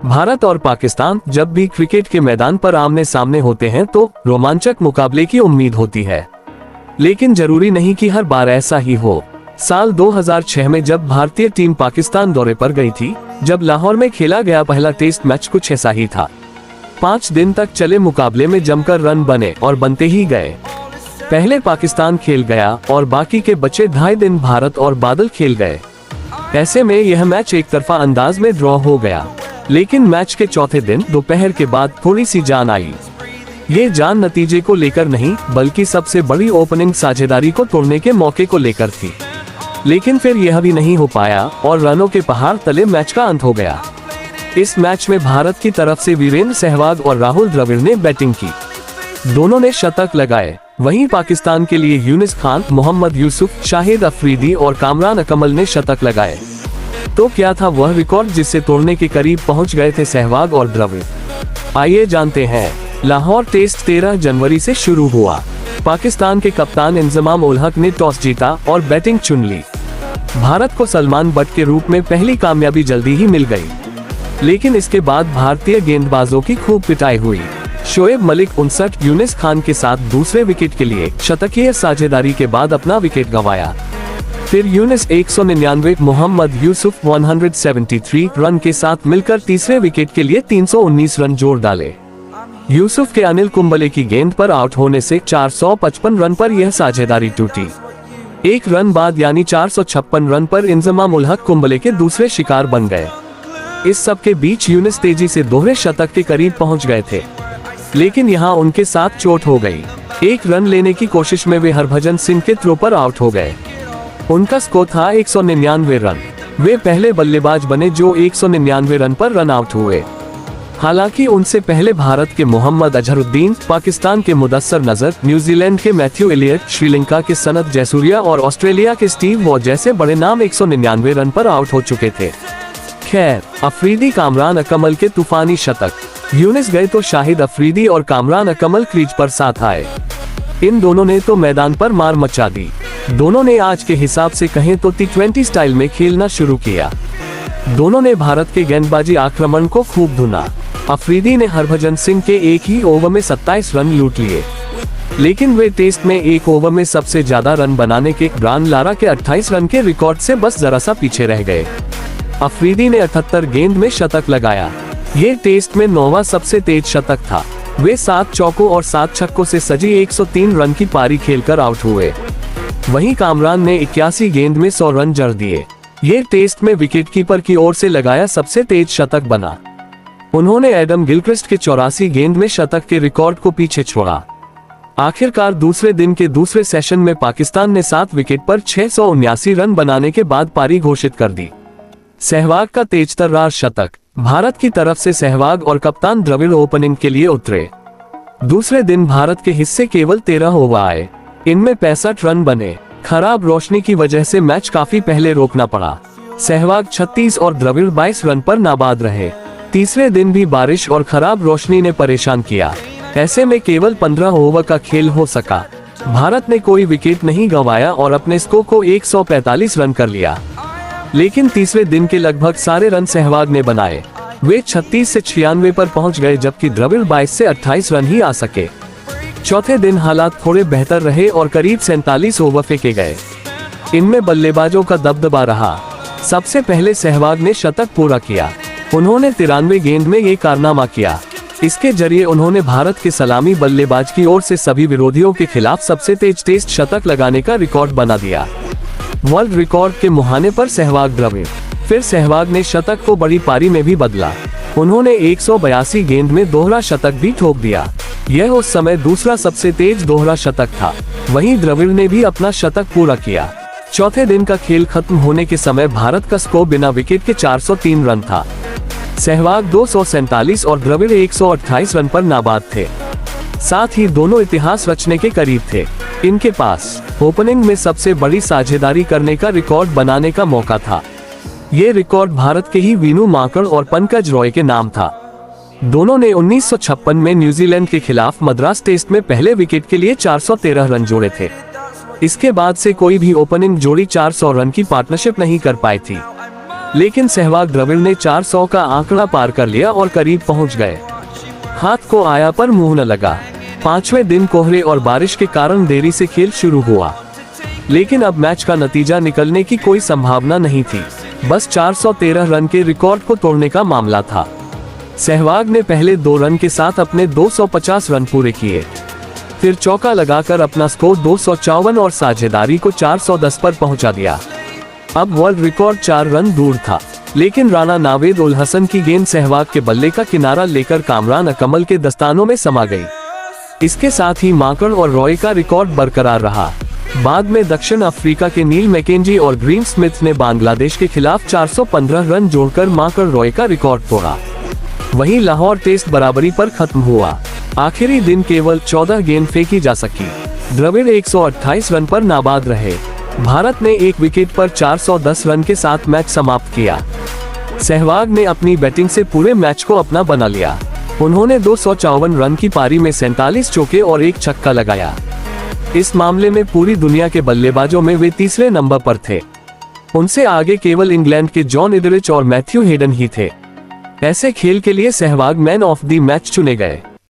भारत और पाकिस्तान जब भी क्रिकेट के मैदान पर आमने सामने होते हैं तो रोमांचक मुकाबले की उम्मीद होती है, लेकिन जरूरी नहीं कि हर बार ऐसा ही हो। साल 2006 में जब भारतीय टीम पाकिस्तान दौरे पर गई थी, जब लाहौर में खेला गया पहला टेस्ट मैच कुछ ऐसा ही था। 5 दिन तक चले मुकाबले में जमकर रन बने और बनते ही गए। पहले पाकिस्तान खेल गया और बाकी के बचे 2.5 दिन भारत और बादल खेल गए। ऐसे में यह मैच एक तरफा अंदाज में ड्रॉ हो गया, लेकिन मैच के चौथे दिन दोपहर के बाद थोड़ी सी जान आई। ये जान नतीजे को लेकर नहीं, बल्कि सबसे बड़ी ओपनिंग साझेदारी को तोड़ने के मौके को लेकर थी। लेकिन फिर यह भी नहीं हो पाया और रनों के पहाड़ तले मैच का अंत हो गया। इस मैच में भारत की तरफ से वीरेंद्र सहवाग और राहुल द्रविड़ ने बैटिंग की। दोनों ने शतक लगाए। वहीं पाकिस्तान के लिए यूनिस खान, मोहम्मद यूसुफ, शाहिद अफरीदी और कामरान अकमल ने शतक लगाए। तो क्या था वह रिकॉर्ड जिसे तोड़ने के करीब पहुंच गए थे सहवाग और द्रविड़? आइए जानते हैं। लाहौर टेस्ट 13 जनवरी से शुरू हुआ। पाकिस्तान के कप्तान इंजमाम उल हक ने टॉस जीता और बैटिंग चुन ली। भारत को सलमान बट के रूप में पहली कामयाबी जल्दी ही मिल गई, लेकिन इसके बाद भारतीय गेंदबाजों की खूब पिटाई हुई। शोएब मलिक 59, यूनिस खान के साथ दूसरे विकेट के लिए शतकीय साझेदारी के बाद अपना विकेट गंवाया। फिर यूनिस 199, मोहम्मद यूसुफ 173 रन के साथ मिलकर तीसरे विकेट के लिए 319 रन जोड़ डाले। यूसुफ के अनिल कुंबले की गेंद पर आउट होने से 455 रन पर यह साझेदारी टूटी। 1 रन बाद यानी 456 रन पर इंजमाम उल हक कुंबले के दूसरे शिकार बन गए। इस सब के बीच यूनिस तेजी से दोहरे शतक के करीब पहुंच गए थे, लेकिन यहां उनके साथ चोट हो गई। 1 रन लेने की कोशिश में वे हरभजन सिंह के थ्रो पर आउट हो गए। उनका स्कोर था 199 रन। वे पहले बल्लेबाज बने जो 199 रन पर रन आउट हुए। हालांकि उनसे पहले भारत के मोहम्मद अजहरुद्दीन, पाकिस्तान के मुदस्सर नजर, न्यूजीलैंड के मैथ्यू एलियट, श्रीलंका के सनत जयसूर्या और ऑस्ट्रेलिया के स्टीव वॉ जैसे बड़े नाम 199 रन पर आउट हो चुके थे। खैर, अफरीदी कामरान अकमल के तूफानी शतक। यूनिस गए तो शाहिद अफरीदी और कामरान अकमल क्रीज पर साथ आए। इन दोनों ने तो मैदान पर मार मचा दी। दोनों ने आज के हिसाब से कहें तो T20 स्टाइल में खेलना शुरू किया। दोनों ने भारत के गेंदबाजी आक्रमण को खूब धुना। अफरीदी ने हरभजन सिंह के एक ही ओवर में 27 रन लूट लिए, लेकिन वे टेस्ट में एक ओवर में सबसे ज्यादा रन बनाने के ब्रायन लारा के 28 रन के रिकॉर्ड से बस जरा सा पीछे रह गए। अफरीदी ने 78 गेंद में शतक लगाया। ये टेस्ट में 9वां सबसे तेज शतक था। वे 7 चौकों और 7 छक्कों से सजी 103 रन की पारी खेलकर आउट हुए। वहीं कामरान ने 81 गेंद में 100 रन जड़ दिए। ये टेस्ट में विकेटकीपर की ओर से लगाया सबसे तेज शतक बना। उन्होंने एडम गिलक्रिस्ट के 84 गेंद में शतक के रिकॉर्ड को पीछे छोड़ा। आखिरकार दूसरे दिन के दूसरे सेशन में पाकिस्तान ने 7 विकेट पर 679 रन बनाने के बाद पारी घोषित कर दी। सहवाग का तेजतर्रार शतक। भारत की तरफ से सहवाग और कप्तान द्रविड़ ओपनिंग के लिए उतरे। दूसरे दिन भारत के हिस्से केवल 13 ओवर आए। इनमें 65 रन बने। खराब रोशनी की वजह से मैच काफी पहले रोकना पड़ा। सहवाग 36 और द्रविड़ 22 रन पर नाबाद रहे। तीसरे दिन भी बारिश और खराब रोशनी ने परेशान किया। ऐसे में केवल 15 ओवर का खेल हो सका। भारत ने कोई विकेट नहीं गंवाया और अपने स्कोर को 145 रन कर लिया, लेकिन तीसरे दिन के लगभग सारे रन सहवाग ने बनाए। वे 36 से 96 पर पहुंच गए, जबकि द्रविड़ 22 से 28 रन ही आ सके। चौथे दिन हालात थोड़े बेहतर रहे और करीब 47 ओवर फेंके गए। इनमें बल्लेबाजों का दबदबा रहा। सबसे पहले सहवाग ने शतक पूरा किया। उन्होंने 93 गेंद में ये कारनामा किया। इसके जरिए उन्होंने भारत के सलामी बल्लेबाज की ओर से सभी विरोधियों के खिलाफ सबसे तेज टेस्ट शतक लगाने का रिकॉर्ड बना दिया। वर्ल्ड रिकॉर्ड के मुहाने पर सहवाग द्रविड़। फिर सहवाग ने शतक को बड़ी पारी में भी बदला। उन्होंने 182 गेंद में दोहरा शतक भी ठोक दिया। यह उस समय दूसरा सबसे तेज दोहरा शतक था। वहीं द्रविड़ ने भी अपना शतक पूरा किया। चौथे दिन का खेल खत्म होने के समय भारत का स्कोर बिना विकेट के 403 रन था। सहवाग 247 और द्रविड़ 128 रन पर नाबाद थे। साथ ही दोनों इतिहास रचने के करीब थे। इनके पास ओपनिंग में सबसे बड़ी साझेदारी करने का रिकॉर्ड बनाने का मौका था। ये रिकॉर्ड भारत के ही वीनू माकड़ और पंकज रॉय के नाम था। दोनों ने 1956 में न्यूजीलैंड के खिलाफ मद्रास टेस्ट में पहले विकेट के लिए 413 रन जोड़े थे। इसके बाद से कोई भी ओपनिंग जोड़ी 400 रन की पार्टनरशिप नहीं कर पाई थी। लेकिन सहवाग द्रविड़ ने 400 का आंकड़ा पार कर लिया और करीब पहुंच गए। हाथ को आया पर मुंह न लगा। 5वें दिन कोहरे और बारिश के कारण देरी से खेल शुरू हुआ, लेकिन अब मैच का नतीजा निकलने की कोई संभावना नहीं थी। बस 413 रन के रिकॉर्ड को तोड़ने का मामला था। सहवाग ने पहले 2 रन के साथ अपने 250 रन पूरे किए, फिर चौका लगाकर अपना स्कोर 254 और साझेदारी को 410 पर पहुंचा दिया। अब वर्ल्ड रिकॉर्ड 4 रन दूर था, लेकिन राणा नावेद उल हसन की गेंद सहवाग के बल्ले का किनारा लेकर कामरान अकमल के दस्तानों में समा गई। इसके साथ ही माकड़ और रॉय का रिकॉर्ड बरकरार रहा। बाद में दक्षिण अफ्रीका के नील मैकेंजी और ग्रीम स्मिथ ने बांग्लादेश के खिलाफ 415 रन जोड़कर माकड़ रॉय का रिकॉर्ड तोड़ा। वहीं लाहौर टेस्ट बराबरी पर खत्म हुआ। आखिरी दिन केवल 14 गेंद फेंकी जा सकी। द्रविड़ 128 रन पर नाबाद रहे। भारत ने 1 विकेट पर 410 रन के साथ मैच समाप्त किया। सहवाग ने अपनी बैटिंग से पूरे मैच को अपना बना लिया। उन्होंने 254 रन की पारी में 47 चौके और 1 छक्का लगाया। इस मामले में पूरी दुनिया के बल्लेबाजों में वे तीसरे नंबर पर थे। उनसे आगे केवल इंग्लैंड के जॉन इदरिच और मैथ्यू हेडन ही थे। ऐसे खेल के लिए Sehwag man of the match चुने गए।